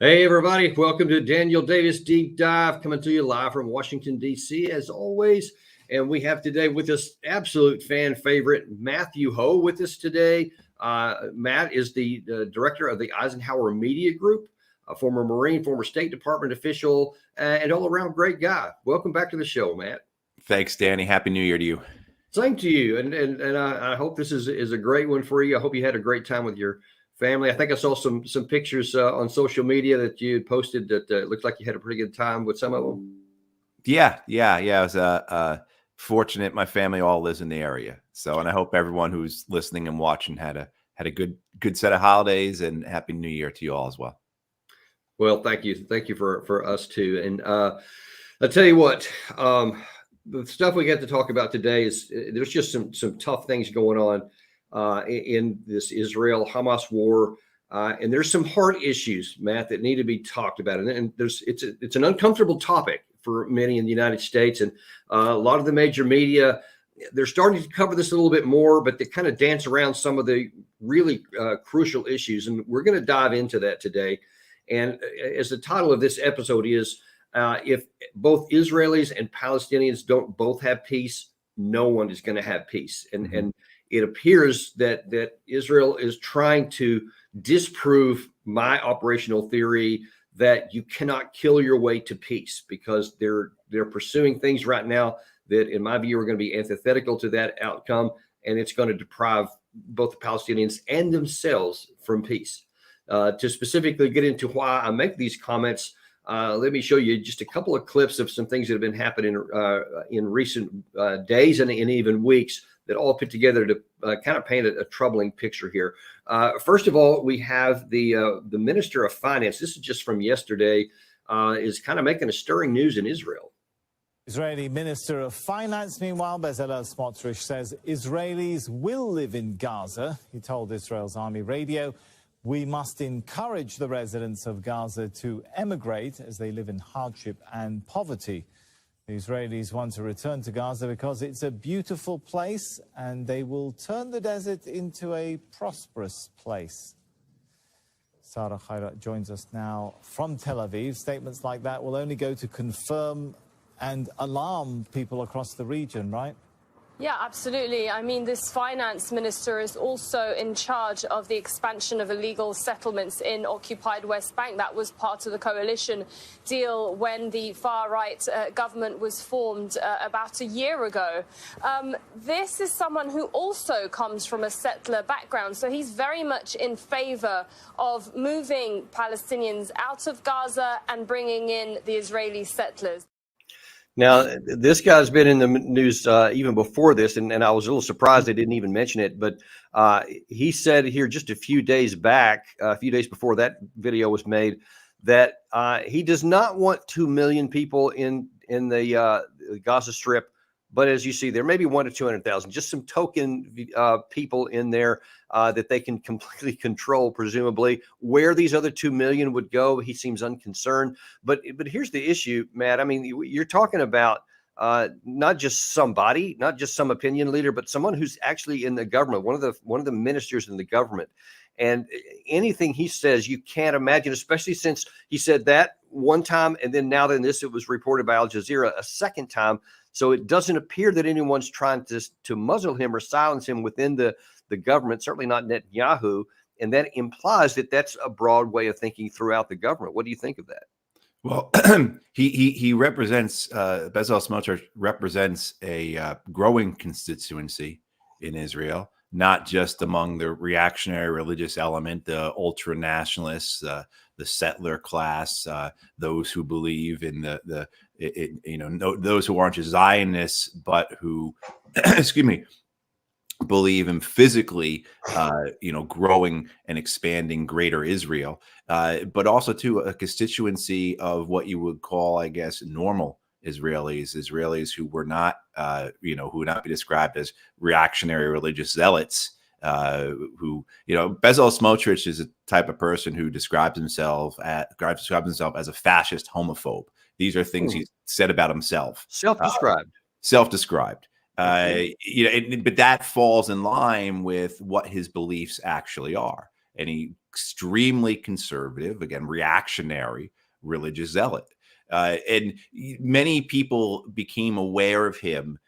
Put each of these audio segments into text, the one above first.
Hey, everybody. Welcome to Daniel Davis Deep Dive, coming to you live from Washington, D.C., as always. And we have today with us absolute fan favorite, Matthew Ho, with us today. Matt is the director of the Eisenhower Media Group, a former Marine, former State Department official, and all around great guy. Welcome back to the show, Matt. Thanks, Danny. Happy New Year to you. Same to you. And I hope this is a great one for you. I hope you had a great time with your family. I think I saw some pictures on social media that you had posted that looked like you had a pretty good time with some of them. Yeah. I was fortunate. My family all lives in the area, and I hope everyone who's listening and watching had a good set of holidays, and Happy New Year to you all as well. Well, thank you for us too. And I'll tell you what, the stuff we get to talk about today is there's just some tough things going on in this Israel-Hamas war. And there's some hard issues, Matt, that need to be talked about. And it's an uncomfortable topic for many in the United States. And a lot of the major media, they're starting to cover this a little bit more, but they kind of dance around some of the really crucial issues. And we're going to dive into that today. And as the title of this episode is, if both Israelis and Palestinians don't both have peace, no one is going to have peace. And it appears that Israel is trying to disprove my operational theory that you cannot kill your way to peace, because they're pursuing things right now that, in my view, are going to be antithetical to that outcome, and it's going to deprive both the Palestinians and themselves from peace. To specifically get into why I make these comments, let me show you just a couple of clips of some things that have been happening in recent days and even weeks that all put together to kind of paint a troubling picture here. First of all, we have the Minister of Finance. This is just from yesterday, is kind of making a stirring news in Israel. Israeli Minister of Finance, meanwhile, Bezalel Smotrich, says Israelis will live in Gaza. He told Israel's Army Radio, "We must encourage the residents of Gaza to emigrate as they live in hardship and poverty." The Israelis want to return to Gaza because it's a beautiful place and they will turn the desert into a prosperous place. Sarah Khairat joins us now from Tel Aviv. Statements like that will only go to confirm and alarm people across the region, right? Yeah, absolutely. I mean, this finance minister is also in charge of the expansion of illegal settlements in occupied West Bank. That was part of the coalition deal when the far-right government was formed about a year ago. This is someone who also comes from a settler background, so he's very much in favor of moving Palestinians out of Gaza and bringing in the Israeli settlers. Now, this guy's been in the news even before this, and I was a little surprised they didn't even mention it. But he said here just a few days back, a few days before that video was made, that he does not want 2 million people in the Gaza Strip. But as you see, there may be 100 to 200,000, just some token people in there that they can completely control, presumably. Where these other 2 million would go, he seems unconcerned. But here's the issue, Matt. I mean, you're talking about not just somebody, not just some opinion leader, but someone who's actually in the government, one of the ministers in the government. And anything he says, you can't imagine, especially since he said that one time, and then now then this, it was reported by Al Jazeera a second time. So it doesn't appear that anyone's trying to muzzle him or silence him within the government, certainly not Netanyahu. And that implies that that's a broad way of thinking throughout the government. What do you think of that? Well, he represents, Bezalel Smotrich represents a growing constituency in Israel, not just among the reactionary religious element, the ultra nationalists, the settler class, those who believe in those who aren't just Zionists, but who, excuse me, believe in physically, growing and expanding greater Israel, but also to a constituency of what you would call, I guess, normal Israelis who were not, who would not be described as reactionary religious zealots. Bezalel Smotrich is a type of person who describes himself as a fascist homophobe. These are things he's said about himself. Self-described. But that falls in line with what his beliefs actually are. and he extremely conservative, again, reactionary religious zealot. And many people became aware of him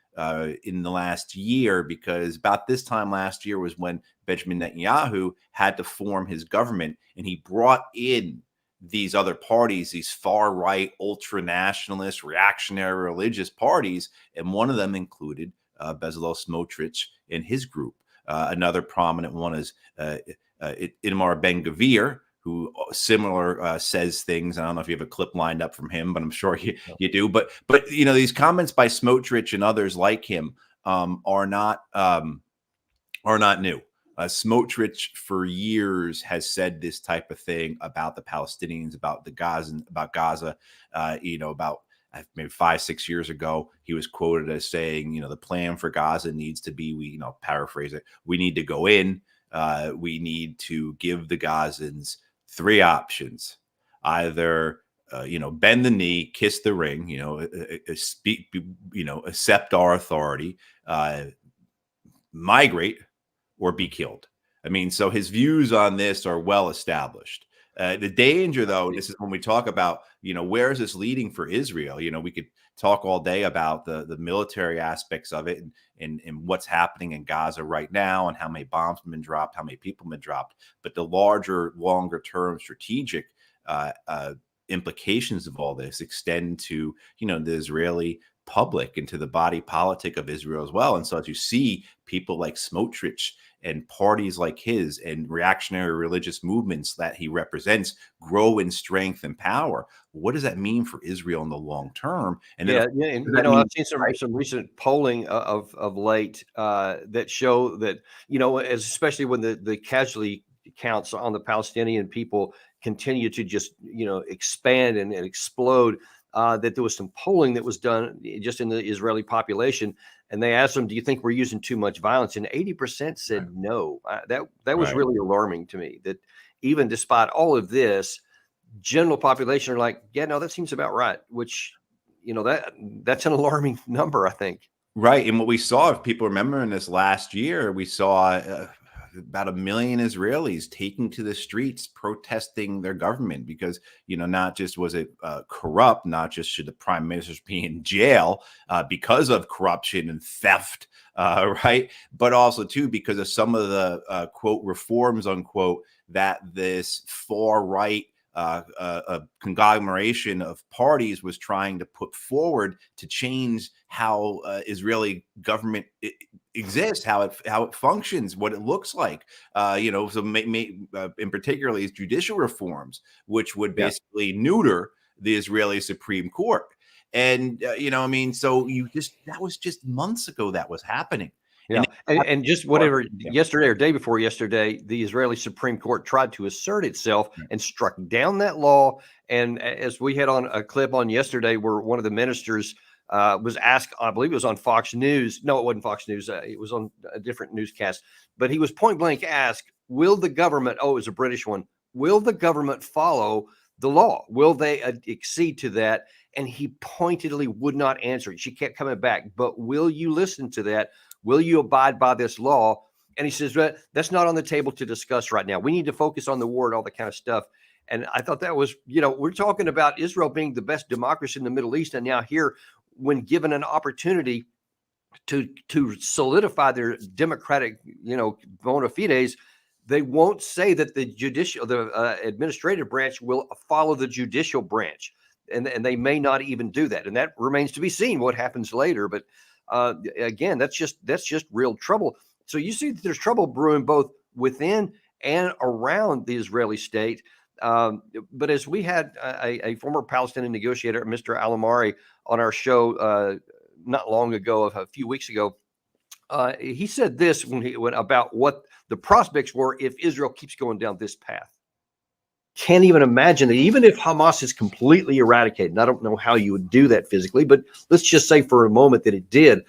in the last year, because about this time last year was when Benjamin Netanyahu had to form his government, and he brought in these other parties, these far-right, ultra-nationalist, reactionary religious parties, and one of them included Bezalel Smotrich and his group. Another prominent one is Itamar Ben-Gvir, who similar says things. I don't know if you have a clip lined up from him, but I'm sure you do. But you know, these comments by Smotrich and others like him are not new. Smotrich for years has said this type of thing about the Palestinians, about the Gaza. You know, about maybe 5-6 years ago, he was quoted as saying, you know, the plan for Gaza needs to be, we, you know, paraphrase it, we need to go in. We need to give the Gazans 3 options: either you know, bend the knee, kiss the ring, you know, speak, you know, accept our authority, migrate, or be killed. I mean, so his views on this are well established. The danger, though, this is when we talk about, you know, where is this leading for Israel? You know, we could talk all day about the military aspects of it and what's happening in Gaza right now and how many bombs have been dropped, how many people have been dropped. But the larger, longer term strategic implications of all this extend to, you know, the Israeli public and to the body politic of Israel as well. And so as you see people like Smotrich and parties like his and reactionary religious movements that he represents grow in strength and power, what does that mean for Israel in the long term? And and you know, I've seen some recent polling of late that show that, you know, especially when the casualty counts on the Palestinian people continue to just, you know, expand and explode, that there was some polling that was done just in the Israeli population, and they asked them, do you think we're using too much violence? And 80% said no. That was really alarming to me, that even despite all of this, general population are like, yeah, no, that seems about right, which, you know, that's an alarming number, I think. Right. And what we saw, if people remember in this last year, we saw about 1 million Israelis taking to the streets protesting their government because, you know, not just was it corrupt, not just should the prime ministers be in jail because of corruption and theft, right, but also too because of some of the quote reforms unquote that this far right a conglomeration of parties was trying to put forward to change how Israeli government exists, how it functions, what it looks like. You know, so in particular, these judicial reforms, which would basically neuter the Israeli Supreme Court. And you know, I mean, so that was just months ago that was happening. Yeah, and just whatever, yesterday or day before yesterday, the Israeli Supreme Court tried to assert itself and struck down that law. And as we had on a clip on yesterday where one of the ministers was asked, I believe it was on Fox News. No, it wasn't Fox News. It was on a different newscast. But he was point blank asked, will the government, it was a British one, will the government follow the law? Will they accede to that? And he pointedly would not answer it. She kept coming back, but will you listen to that? Will you abide by this law? And he says, well, that's not on the table to discuss right now. We need to focus on the war and all that kind of stuff. And I thought that was, you know, we're talking about Israel being the best democracy in the Middle East. And now here, when given an opportunity to solidify their democratic, you know, bona fides, they won't say that the administrative branch will follow the judicial branch. And they may not even do that. And that remains to be seen what happens later. But again, that's just real trouble. So you see that there's trouble brewing both within and around the Israeli state. But as we had a former Palestinian negotiator, Mr. Alamari, on our show not long ago, a few weeks ago, he said this when he went about what the prospects were if Israel keeps going down this path. Can't even imagine that even if Hamas is completely eradicated, and I don't know how you would do that physically, but let's just say for a moment that it did,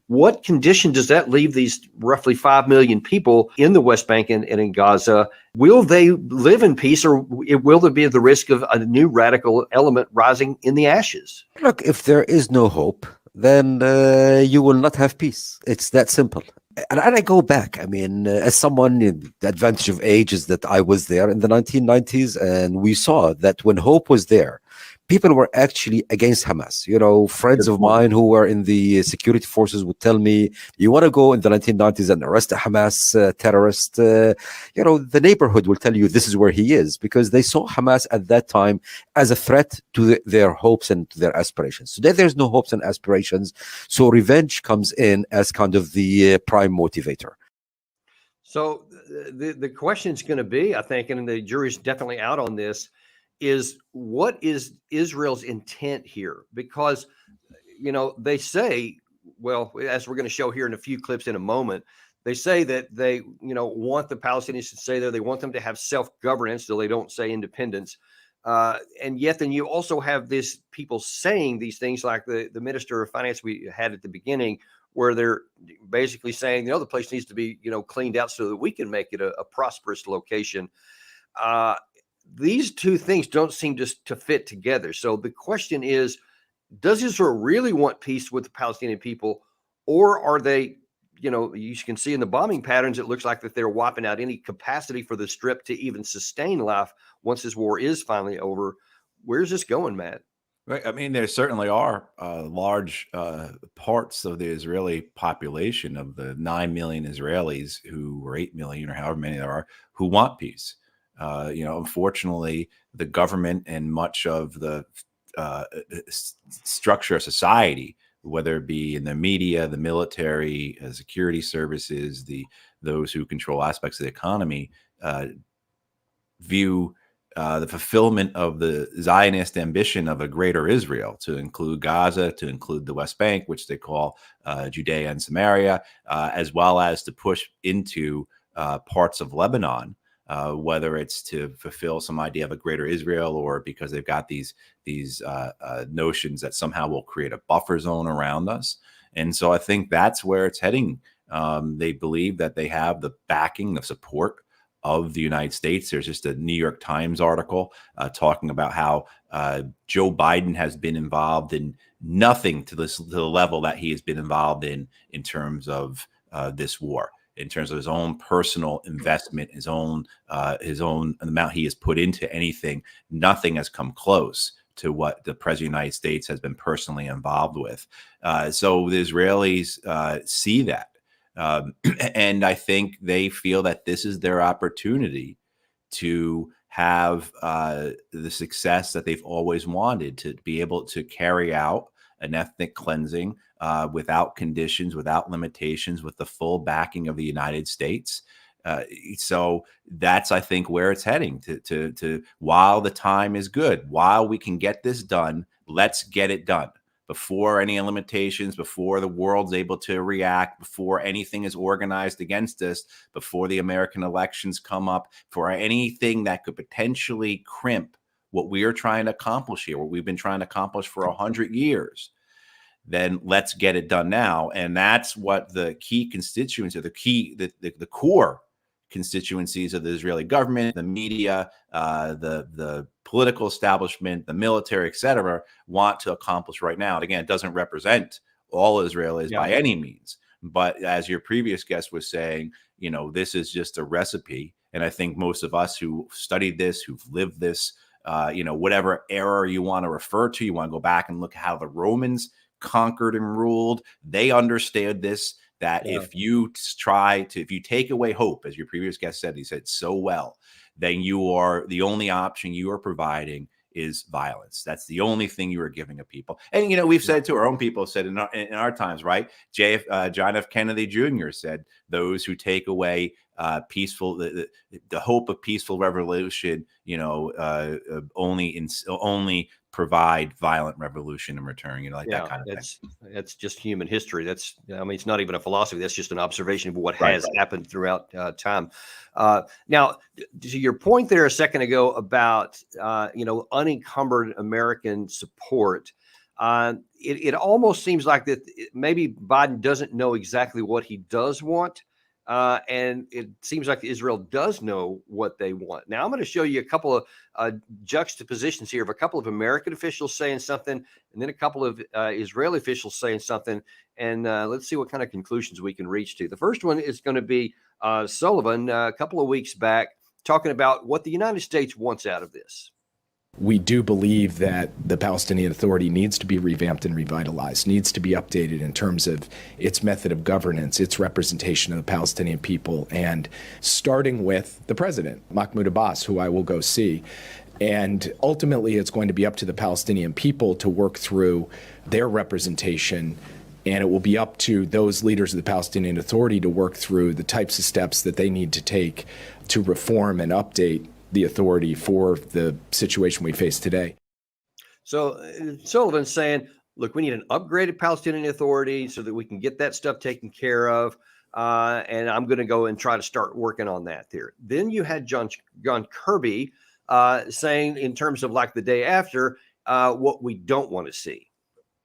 what condition does that leave these roughly 5 million people in the West Bank and in Gaza? Will they live in peace, or will there be the risk of a new radical element rising in the ashes? Look, if there is no hope, then you will not have peace. It's that simple. And I go back. I mean, as someone, the advantage of age is that I was there in the 1990s, and we saw that when hope was there, people were actually against Hamas. Friends Good of point. mine who were in the security forces would tell me, "You want to go in the 1990s and arrest a Hamas terrorist? The neighborhood will tell you this is where he is," because they saw Hamas at that time as a threat to their hopes and to their aspirations. Today, there's no hopes and aspirations, so revenge comes in as kind of the prime motivator. So the question is going to be, I think, and the jury's definitely out on this, is what is Israel's intent here? Because they say, well, as we're going to show here in a few clips in a moment, they say that they want the Palestinians to stay there. They want them to have self-governance, so they don't say independence. And yet then you also have this people saying these things like the Minister of Finance we had at the beginning, where they're basically saying, the place needs to be, cleaned out so that we can make it a prosperous location. Uh, these two things don't seem to fit together. So the question is, does Israel really want peace with the Palestinian people, or are they, you can see in the bombing patterns, it looks like that they're wiping out any capacity for the Strip to even sustain life once this war is finally over. Where's this going, Matt? Right. I mean, there certainly are large parts of the Israeli population, of the 9 million Israelis or 8 million or however many there are, who want peace. Unfortunately, the government and much of the structure of society, whether it be in the media, the military, security services, those who control aspects of the economy, view the fulfillment of the Zionist ambition of a greater Israel, to include Gaza, to include the West Bank, which they call Judea and Samaria, as well as to push into parts of Lebanon, whether it's to fulfill some idea of a greater Israel, or because they've got these notions that somehow will create a buffer zone around us. And so I think that's where it's heading. They believe that they have the backing, the support of the United States. There's just a New York Times article talking about how Joe Biden has been involved in nothing to the level that he has been involved in terms of this war, in terms of his own personal investment, his own amount he has put into anything. Nothing has come close to what the President of the United States has been personally involved with. So the Israelis see that. And I think they feel that this is their opportunity to have the success that they've always wanted, to be able to carry out an ethnic cleansing without conditions, without limitations, with the full backing of the United States. So that's, I think, where it's heading. To while the time is good, while we can get this done, let's get it done before any limitations, before the world's able to react, before anything is organized against us, before the American elections come up, for anything that could potentially crimp what we are trying to accomplish here, what we've been trying to accomplish for 100 years. Then let's get it done now. And that's what the key constituents, or the core constituencies of the Israeli government, the media, the political establishment, the military, et cetera, want to accomplish right now. And again, it doesn't represent all Israelis by any means. But as your previous guest was saying, this is just a recipe. And I think most of us who studied this, who've lived this, whatever era you want to refer to, you want to go back and look at how the Romans conquered and ruled. They understand this, that if you take away hope, as your previous guest said, he said so well, then the only option you are providing is violence. That's the only thing you are giving a people. And, we've said to our own people, said in our times, right? John F. Kennedy Jr. said, those who take away peaceful, the hope of peaceful revolution, only provide violent revolution in return, that kind of thing. That's just human history. It's not even a philosophy. That's just an observation of what has happened throughout time. Now, to your point there a second ago about, unencumbered American support, it almost seems like that maybe Biden doesn't know exactly what he does want. And it seems like Israel does know what they want. Now, I'm going to show you a couple of juxtapositions here of a couple of American officials saying something, and then a couple of Israeli officials saying something. And let's see what kind of conclusions we can reach to. The first one is going to be Sullivan a couple of weeks back talking about what the United States wants out of this. We do believe that the Palestinian Authority needs to be revamped and revitalized, needs to be updated in terms of its method of governance, its representation of the Palestinian people, and starting with the president, Mahmoud Abbas, who I will go see. And ultimately, it's going to be up to the Palestinian people to work through their representation, and it will be up to those leaders of the Palestinian Authority to work through the types of steps that they need to take to reform and update the authority for the situation we face today. So Sullivan's saying, look, we need an upgraded Palestinian Authority so that we can get that stuff taken care of. And I'm going to go and try to start working on that there. Then you had John Kirby saying, in terms of like the day after, what we don't want to see.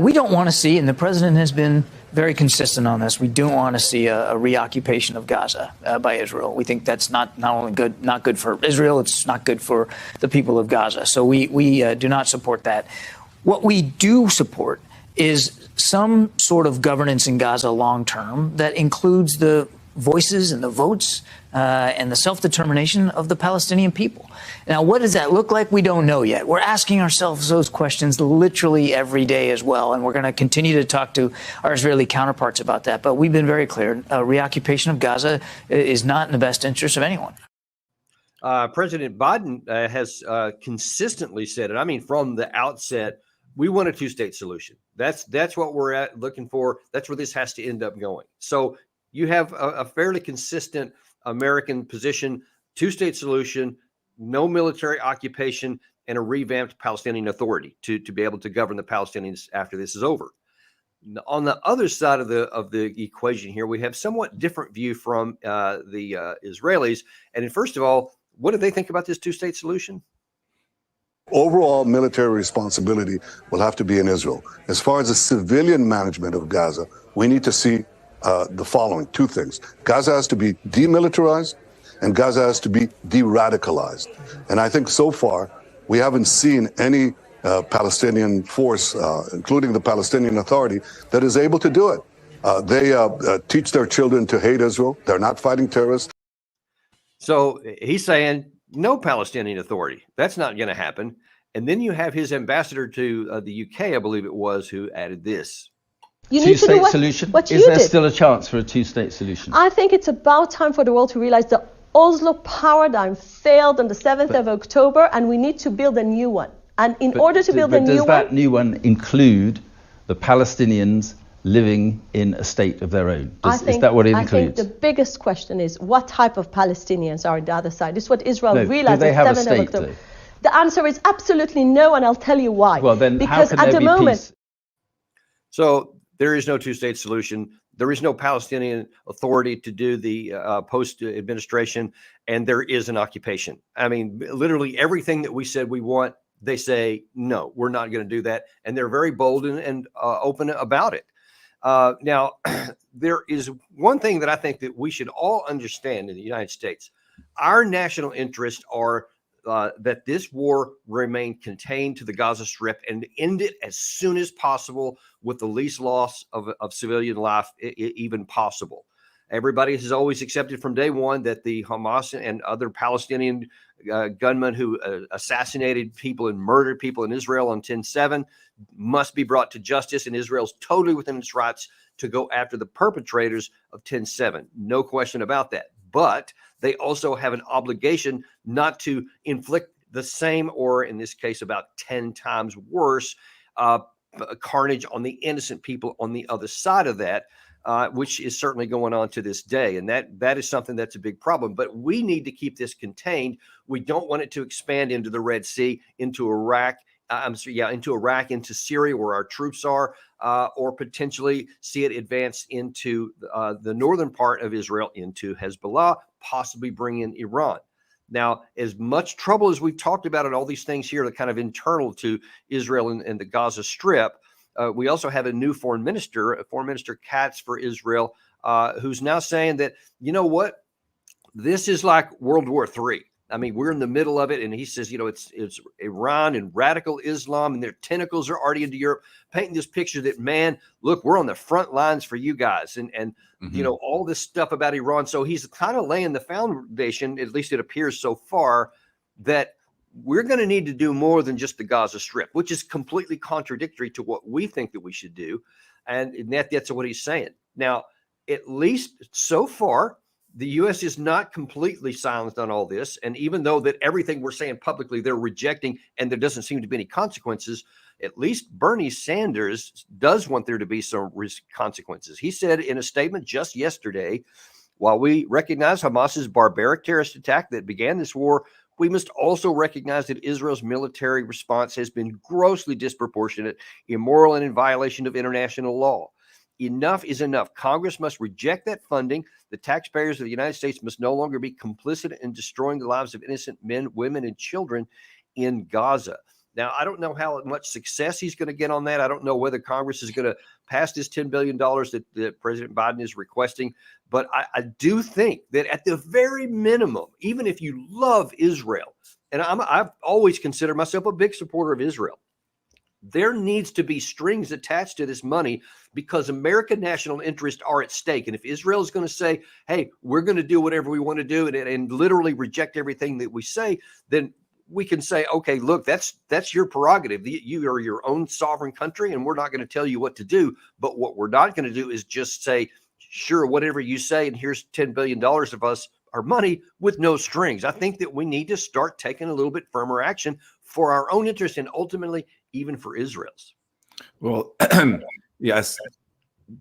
We don't want to see, and the president has been very consistent on this, we don't want to see a reoccupation of Gaza by Israel. We think that's not only not good for Israel, it's not good for the people of Gaza. So we do not support that. What we do support is some sort of governance in Gaza long term that includes the voices and the votes and the self-determination of the Palestinian people. Now, what does that look like? We don't know yet. We're asking ourselves those questions literally every day as well, and we're going to continue to talk to our Israeli counterparts about that. But we've been very clear. Reoccupation of Gaza is not in the best interest of anyone. President Biden has consistently said, and I mean from the outset, we want a two-state solution. That's what we're looking for. That's where this has to end up going. So you have a fairly consistent American position, two-state solution, no military occupation, and a revamped Palestinian Authority to be able to govern the Palestinians after this is over. On the other side of the equation here, we have somewhat different view from the Israelis. And first of all, what do they think about this two-state solution? Overall military responsibility will have to be in Israel. As far as the civilian management of Gaza, we need to see the following two things. Gaza has to be demilitarized, and Gaza has to be de-radicalized. And I think so far, we haven't seen any Palestinian force, including the Palestinian Authority, that is able to do it. They teach their children to hate Israel. They're not fighting terrorists. So he's saying no Palestinian Authority. That's not going to happen. And then you have his ambassador to the UK, I believe it was, who added this. You need to do solution. What Is there still a chance for a two-state solution? I think it's about time for the world to realize the Oslo paradigm failed on the 7th of October, and we need to build a new one. And in order to build a new one... Does that new one include the Palestinians living in a state of their own? Is that what it includes? I think the biggest question is what type of Palestinians are on the other side. This is what Israel realized on the 7th of October. Though? The answer is absolutely no, and I'll tell you why. Well, then because how can at there the be moment... peace? So there is no two-state solution. There is no Palestinian Authority to do the post-administration, and there is an occupation. I mean, literally everything that we said we want, they say, no, we're not going to do that. And they're very bold and open about it. Now, there is one thing that I think that we should all understand in the United States. Our national interests are that this war remain contained to the Gaza Strip and end it as soon as possible with the least loss of civilian life even possible. Everybody has always accepted from day one that the Hamas and other Palestinian gunmen who assassinated people and murdered people in Israel on 10/7 must be brought to justice, and Israel's totally within its rights to go after the perpetrators of 10/7. No question about that. But they also have an obligation not to inflict the same, or in this case, about 10 times worse, carnage on the innocent people on the other side of that, which is certainly going on to this day. And that is something that's a big problem. But we need to keep this contained. We don't want it to expand into the Red Sea, into Iraq, into Syria, where our troops are, or potentially see it advance into the northern part of Israel, into Hezbollah, possibly bring in Iran. Now, as much trouble as we've talked about and all these things here that kind of internal to Israel and the Gaza Strip, we also have a new foreign minister Katz for Israel, who's now saying that, you know what, this is like World War III. I mean, we're in the middle of it. And he says, it's Iran and radical Islam and their tentacles are already into Europe, painting this picture that, man, look, we're on the front lines for you guys. And all this stuff about Iran. So he's kind of laying the foundation, at least it appears so far, that we're going to need to do more than just the Gaza Strip, which is completely contradictory to what we think that we should do. And that's what he's saying. Now, at least so far, the U.S. is not completely silenced on all this. And even though that everything we're saying publicly, they're rejecting and there doesn't seem to be any consequences, at least Bernie Sanders does want there to be some consequences. He said in a statement just yesterday, while we recognize Hamas's barbaric terrorist attack that began this war, we must also recognize that Israel's military response has been grossly disproportionate, immoral, and in violation of international law. Enough is enough. Congress must reject that funding. The taxpayers of the United States must no longer be complicit in destroying the lives of innocent men, women, and children in Gaza. Now, I don't know how much success he's going to get on that. I don't know whether Congress is going to pass this $10 billion that President Biden is requesting. But I do think that at the very minimum, even if you love Israel, and I've always considered myself a big supporter of Israel, there needs to be strings attached to this money because American national interests are at stake. And if Israel is going to say, hey, we're going to do whatever we want to do and literally reject everything that we say, then we can say, okay, look, that's your prerogative. You are your own sovereign country, and we're not going to tell you what to do. But what we're not going to do is just say, sure, whatever you say, and here's $10 billion of our money with no strings. I think that we need to start taking a little bit firmer action for our own interest and ultimately even for Israel's. Well, yes.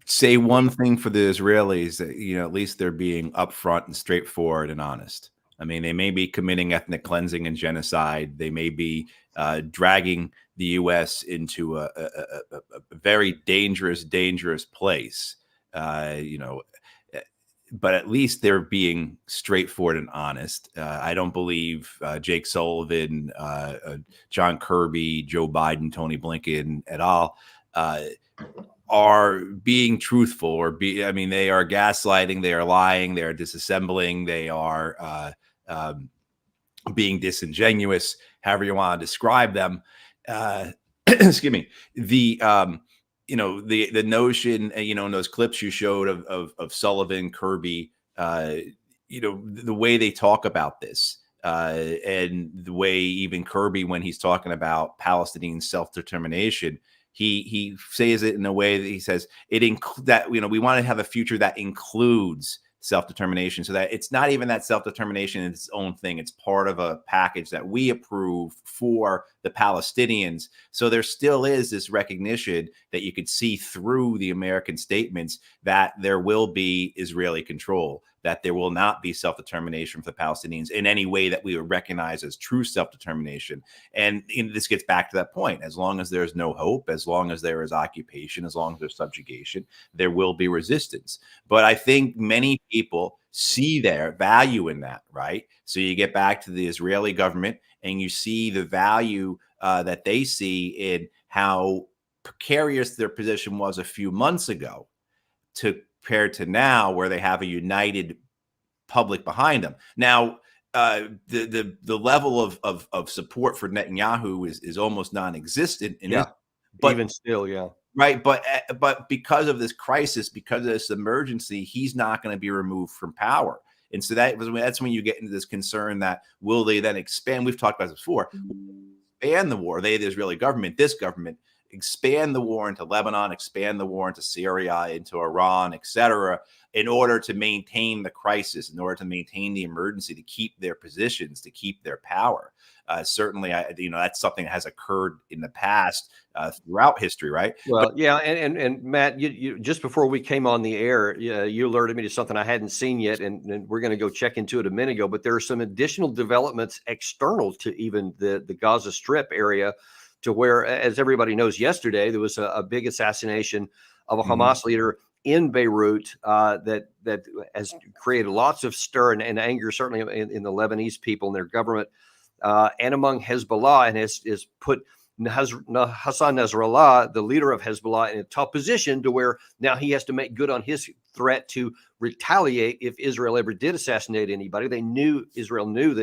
Say one thing for the Israelis that, at least they're being upfront and straightforward and honest. I mean, they may be committing ethnic cleansing and genocide. They may be dragging the U.S. into a very dangerous place. But at least they're being straightforward and honest. I don't believe Jake Sullivan, John Kirby, Joe Biden, Tony Blinken et al. Are being truthful they are gaslighting, they are lying, they are disassembling, they are being disingenuous, however you want to describe them. Excuse me. The notion, in those clips you showed of Sullivan, Kirby, the way they talk about this, and the way even Kirby, when he's talking about Palestinian self-determination, he says it in a way that he says that we want to have a future that includes self-determination, so that it's not even that self-determination in its own thing. It's part of a package that we approve for the Palestinians. So there still is this recognition that you could see through the American statements that there will be Israeli control, that there will not be self-determination for the Palestinians in any way that we would recognize as true self-determination. And this gets back to that point. As long as there's no hope, as long as there is occupation, as long as there's subjugation, there will be resistance. But I think many people see their value in that, right? So you get back to the Israeli government and you see the value that they see in how precarious their position was a few months ago compared to now, where they have a united public behind them. Now, the level of support for Netanyahu is almost non-existent. But even still, yeah. Right. But because of this crisis, because of this emergency, he's not going to be removed from power. And so that's when you get into this concern that will they then expand? We've talked about this before. Expand the war. The Israeli government, this government, expand the war into Lebanon, expand the war into Syria, into Iran, etc., in order to maintain the crisis, in order to maintain the emergency, to keep their positions, to keep their power. Certainly, that's something that has occurred in the past throughout history, right? Well, yeah, and Matt, you just before we came on the air, you alerted me to something I hadn't seen yet, and we're going to go check into it a minute ago. But there are some additional developments external to even the Gaza Strip area, to where, as everybody knows, yesterday there was a big assassination of a Hamas leader in Beirut that has created lots of stir and anger, certainly in the Lebanese people and their government, and among Hezbollah, and has put Hassan Nasrallah, the leader of Hezbollah, in a tough position to where now he has to make good on his threat to retaliate if Israel ever did assassinate anybody. Israel knew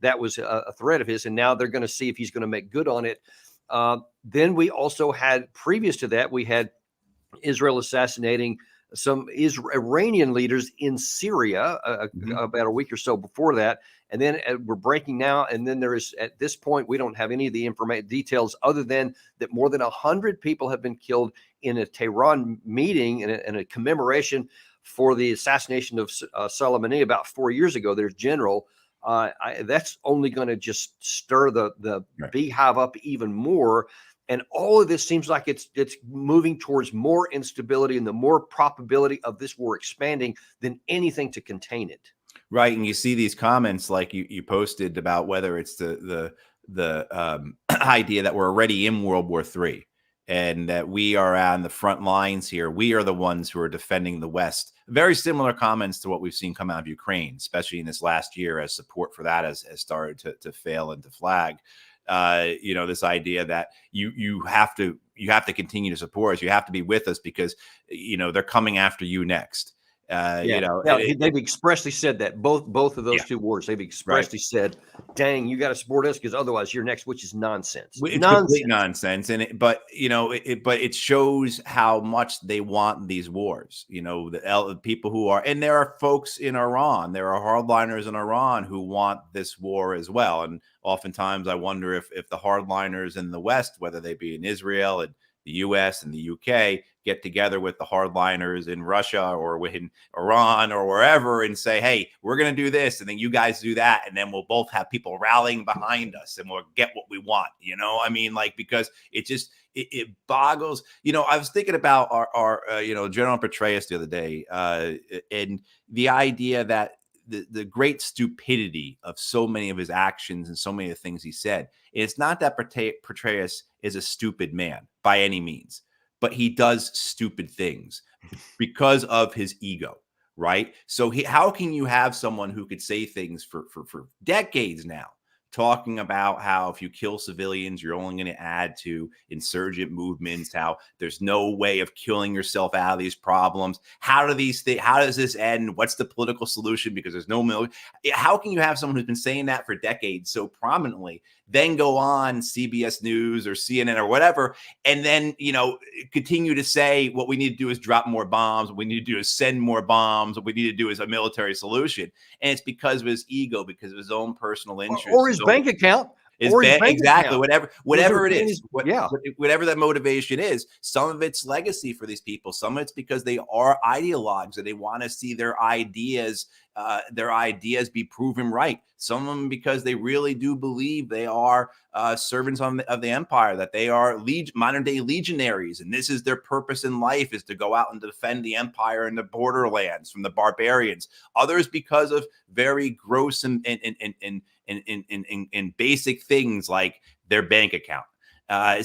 that was a threat of his, and now they're going to see if he's going to make good on it. Then we also had, previous to that, we had Israel assassinating some Iranian leaders in Syria about a week or so before that. And then we're breaking now. And then there is, at this point, we don't have any of the details other than that more than 100 people have been killed in a Tehran meeting and a commemoration for the assassination of Soleimani about 4 years ago. There's general. That's only going to just stir the beehive up even more. And all of this seems like it's moving towards more instability and the more probability of this war expanding than anything to contain it. Right. And you see these comments like you posted about whether it's the idea that we're already in World War III and that we are on the front lines here. We are the ones who are defending the West. Very similar comments to what we've seen come out of Ukraine, especially in this last year, as support for that has started to fail and to flag. This idea that you have to continue to support us. You have to be with us because, they're coming after you next. They've expressly said that both of those two wars, they've expressly said, dang, you got to support us because otherwise you're next, which is nonsense. It's complete nonsense. But it shows how much they want these wars. The people who are, and there are folks in Iran, there are hardliners in Iran who want this war as well. And oftentimes I wonder if the hardliners in the West, whether they be in Israel and the US and the UK, get together with the hardliners in Russia or in Iran or wherever and say, hey, we're going to do this. And then you guys do that. And then we'll both have people rallying behind us and we'll get what we want. Because it boggles. I was thinking about our General Petraeus the other day and the idea that the great stupidity of so many of his actions and so many of the things he said. It's not that Petraeus is a stupid man by any means, but he does stupid things because of his ego, right? So how can you have someone who could say things for decades now, talking about how if you kill civilians, you're only going to add to insurgent movements, how there's no way of killing yourself out of these problems. How does this end? What's the political solution? Because there's no military. How can you have someone who's been saying that for decades so prominently, then go on CBS News or CNN or whatever, and then, continue to say what we need to do is drop more bombs. What we need to do is send more bombs. What we need to do is a military solution. And it's because of his ego, because of his own personal interest. Or his bank account. Exactly. Whatever it is, whatever that motivation is, some of it's legacy for these people. Some of it's because they are ideologues and they want to see their ideas be proven right. Some of them because they really do believe they are servants of the empire, that they are modern day legionaries, and this is their purpose in life, is to go out and defend the empire and the borderlands from the barbarians. Others because of very gross and basic things like their bank account.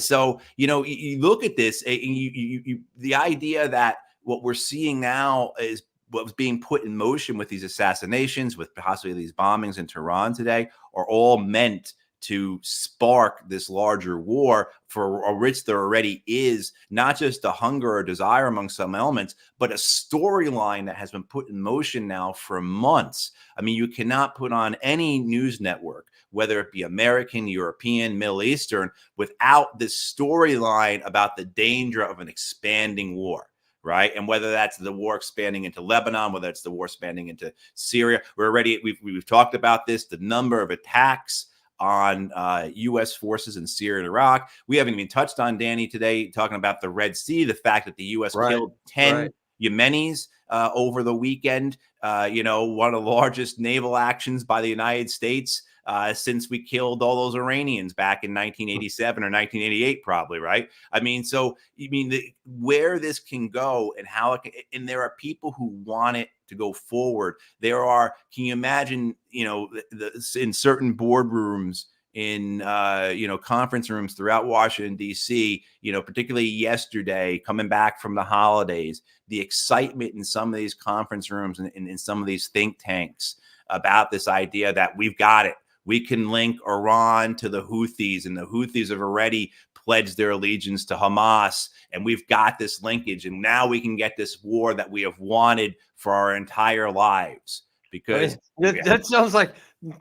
So you look at this, and the idea that what we're seeing now is what was being put in motion with these assassinations, with possibly these bombings in Tehran today, are all meant to spark this larger war for which there already is not just a hunger or desire among some elements, but a storyline that has been put in motion now for months. I mean, you cannot put on any news network, whether it be American, European, Middle Eastern, without this storyline about the danger of an expanding war. Right. And whether that's the war expanding into Lebanon, whether it's the war expanding into Syria, we've talked about this, the number of attacks on U.S. forces in Syria and Iraq. We haven't even touched on, Danny, today, talking about the Red Sea, the fact that the U.S. killed 10 Yemenis over the weekend, one of the largest naval actions by the United States since we killed all those Iranians back in 1987 or 1988, probably, right? I mean, so where this can go and how it can, and there are people who want it to go forward. Can you imagine, in certain boardrooms, in conference rooms throughout Washington, D.C., particularly yesterday, coming back from the holidays, the excitement in some of these conference rooms and in some of these think tanks about this idea that we've got it. We can link Iran to the Houthis, and the Houthis have already pledged their allegiance to Hamas, and we've got this linkage, and now we can get this war that we have wanted for our entire lives. Because that sounds like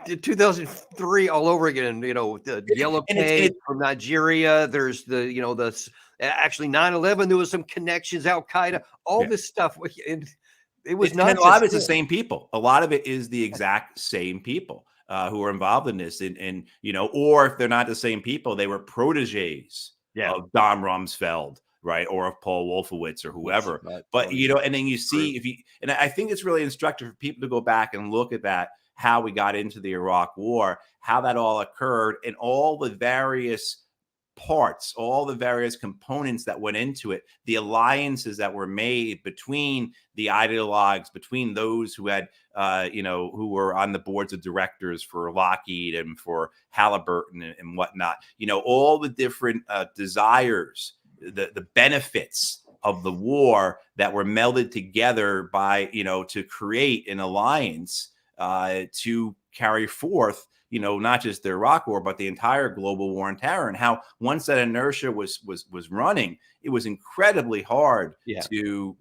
2003 all over again. You know, the yellow cake from Nigeria. There's the actually 9/11. There was some connections, Al Qaeda, all this stuff. And it was not. A lot of it's the same people. A lot of it is the exact same people who are involved in this, and or if they're not the same people, they were proteges of Don Rumsfeld, right, or of Paul Wolfowitz or whoever. But and then you see and I think it's really instructive for people to go back and look at that, how we got into the Iraq War, how that all occurred, and all the various parts, all the various components that went into it, the alliances that were made between the ideologues, between those who had, who were on the boards of directors for Lockheed and for Halliburton and whatnot, all the different desires, the benefits of the war that were melded together by, to create an alliance to carry forth, not just the Iraq War, but the entire global war on terror, and how once that inertia was running, it was incredibly hard to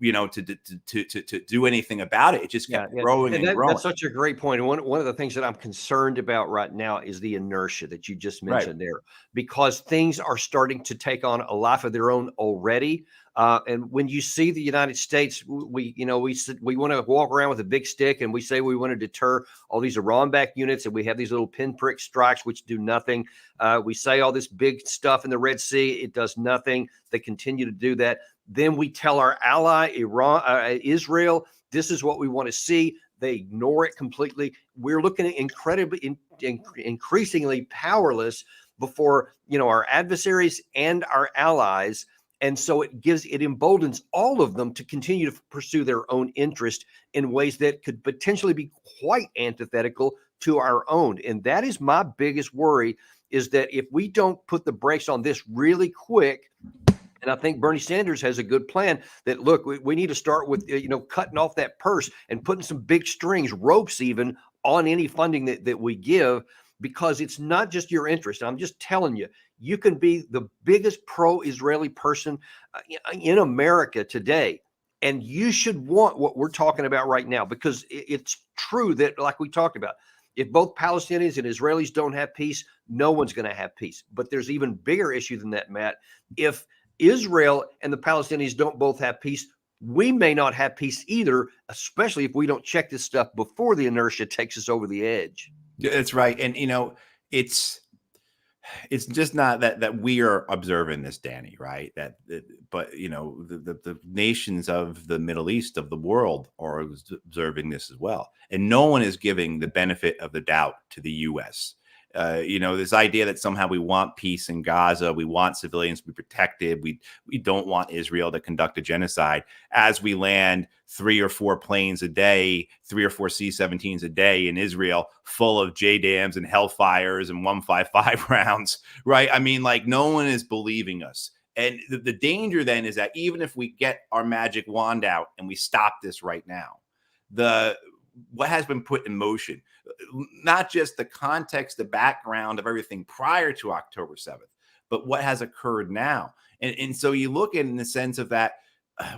do anything about it. It just kept growing and growing. That's such a great point. And one of the things that I'm concerned about right now is the inertia that you just mentioned there, because things are starting to take on a life of their own already. And when you see the United States, we want to walk around with a big stick and we say we want to deter all these Iran-backed units, and we have these little pinprick strikes which do nothing. We say all this big stuff in the Red Sea, it does nothing. They continue to do that. Then we tell our ally Israel, this is what we want to see. They ignore it completely. We're looking at increasingly powerless before our adversaries and our allies. And so it emboldens all of them to continue to pursue their own interest in ways that could potentially be quite antithetical to our own. And that is my biggest worry, is that if we don't put the brakes on this really quick, and I think Bernie Sanders has a good plan, that look, we need to start with, cutting off that purse and putting some big strings, ropes even, on any funding that we give, because it's not just your interest. I'm just telling you, you can be the biggest pro-Israeli person in America today, and you should want what we're talking about right now, because it's true that, like we talked about, if both Palestinians and Israelis don't have peace, no one's going to have peace. But there's even bigger issue than that, Matt. If Israel and the Palestinians don't both have peace, we may not have peace either, especially if we don't check this stuff before the inertia takes us over the edge. That's right. And, it's just not that we are observing this, Danny, right? But the nations of the Middle East, of the world, are observing this as well. And no one is giving the benefit of the doubt to the U.S. This idea that somehow we want peace in Gaza, we want civilians to be protected, we don't want Israel to conduct a genocide, as we land 3 or 4 planes a day, 3 or 4 C-17s a day in Israel, full of JDAMs and Hellfires and 155 rounds, right? I mean, like, no one is believing us. And the danger then is that even if we get our magic wand out and we stop this right now, what has been put in motion, not just the context, the background of everything prior to October 7th, but what has occurred now. And so you look in the sense of that,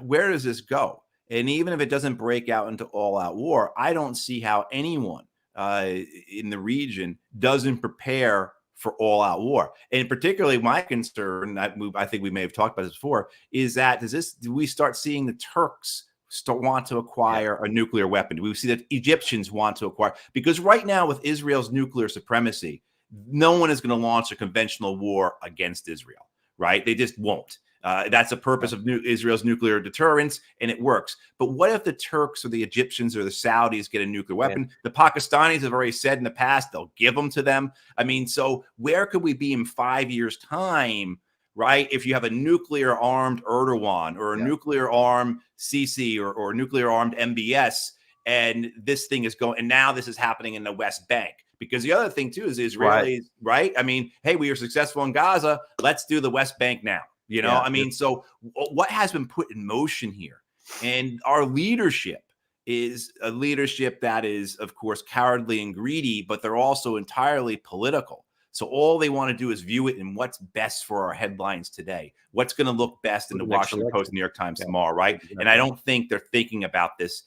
where does this go? And even if it doesn't break out into all-out war, I don't see how anyone in the region doesn't prepare for all-out war. And particularly my concern, I think we may have talked about this before, is that do we start seeing the Turks want to acquire a nuclear weapon? Do we see that Egyptians want to acquire? Because right now, with Israel's nuclear supremacy, no one is going to launch a conventional war against Israel, right? They just won't. That's the purpose of Israel's nuclear deterrence, and it works. But what if the Turks or the Egyptians or the Saudis get a nuclear weapon? The Pakistanis have already said in the past they'll give them to them. I mean, so where could we be in 5 years' time, right, if you have a nuclear-armed Erdogan or a nuclear-armed Sisi or nuclear-armed MBS, and this thing is going, and now this is happening in the West Bank? Because the other thing, too, is Israelis, right? I mean, hey, we were successful in Gaza. Let's do the West Bank now. I mean, so what has been put in motion here? And our leadership is a leadership that is, of course, cowardly and greedy, but they're also entirely political. So all they want to do is view it in what's best for our headlines today, what's going to look best in the Washington Post, New York Times tomorrow, right? Exactly. And I don't think they're thinking about this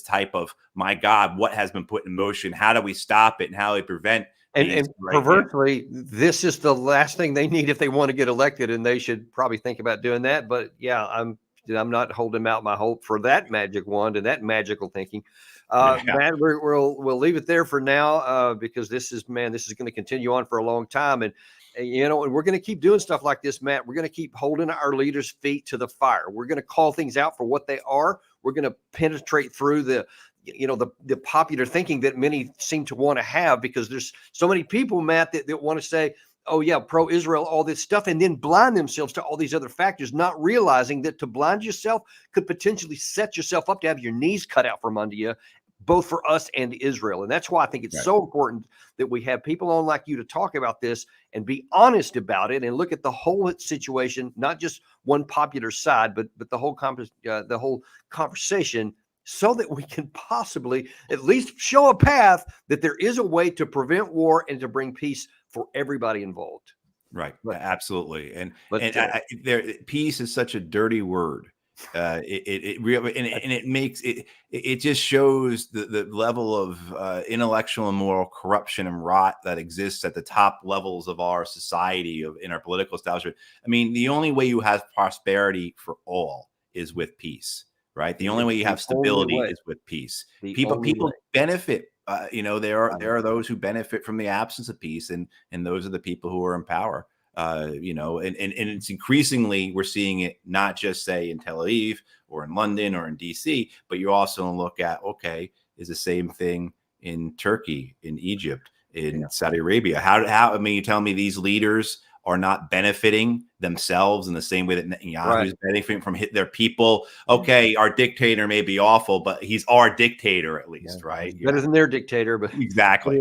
type of, my God, what has been put in motion? How do we stop it? And how do we prevent? And perversely, this is the last thing they need if they want to get elected, and they should probably think about doing that. But yeah, I'm not holding out my hope for that magic wand and that magical thinking. Matt, we'll leave it there for now because this is going to continue on for a long time, and we're going to keep doing stuff like this, Matt. We're going to keep holding our leaders' feet to the fire. We're going to call things out for what they are. We're going to penetrate through the popular thinking that many seem to want to have, because there's so many people, Matt, that want to say, oh yeah, pro-Israel, all this stuff, and then blind themselves to all these other factors, not realizing that to blind yourself could potentially set yourself up to have your knees cut out from under you, both for us and Israel. And that's why I think it's so important that we have people on like you to talk about this and be honest about it and look at the whole situation, not just one popular side, but the whole conversation, so that we can possibly at least show a path that there is a way to prevent war and to bring peace for everybody involved. Right. Absolutely. And peace is such a dirty word. It makes it just shows the level of intellectual and moral corruption and rot that exists at the top levels of our society, in our political establishment. I mean, the only way you have prosperity for all is with peace. Right. The only way you have stability is with peace. People benefit. There are those who benefit from the absence of peace, and those are the people who are in power. And it's increasingly, we're seeing it not just say in Tel Aviv or in London or in DC, but you also look at, is the same thing in Turkey, in Egypt, in Saudi Arabia. How you tell me these leaders are not benefiting themselves in the same way that Netanyahu is benefiting from their people? Okay, our dictator may be awful, but he's our dictator at least, right? Better than their dictator, but exactly.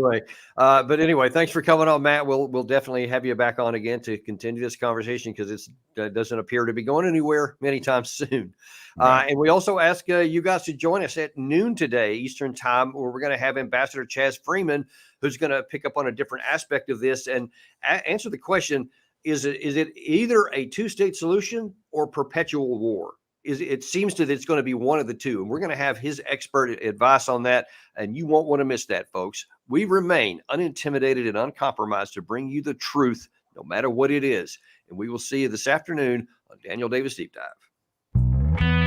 Anyway, thanks for coming on, Matt. We'll definitely have you back on again to continue this conversation, because it doesn't appear to be going anywhere anytime soon. And we also ask you guys to join us at noon today Eastern time, where we're going to have Ambassador Chaz Freeman, who's going to pick up on a different aspect of this and answer the question: Is it either a two-state solution or perpetual war? It seems that it's going to be one of the two, and we're going to have his expert advice on that, and you won't want to miss that, folks. We remain unintimidated and uncompromised to bring you the truth, no matter what it is. And we will see you this afternoon on Daniel Davis Deep Dive.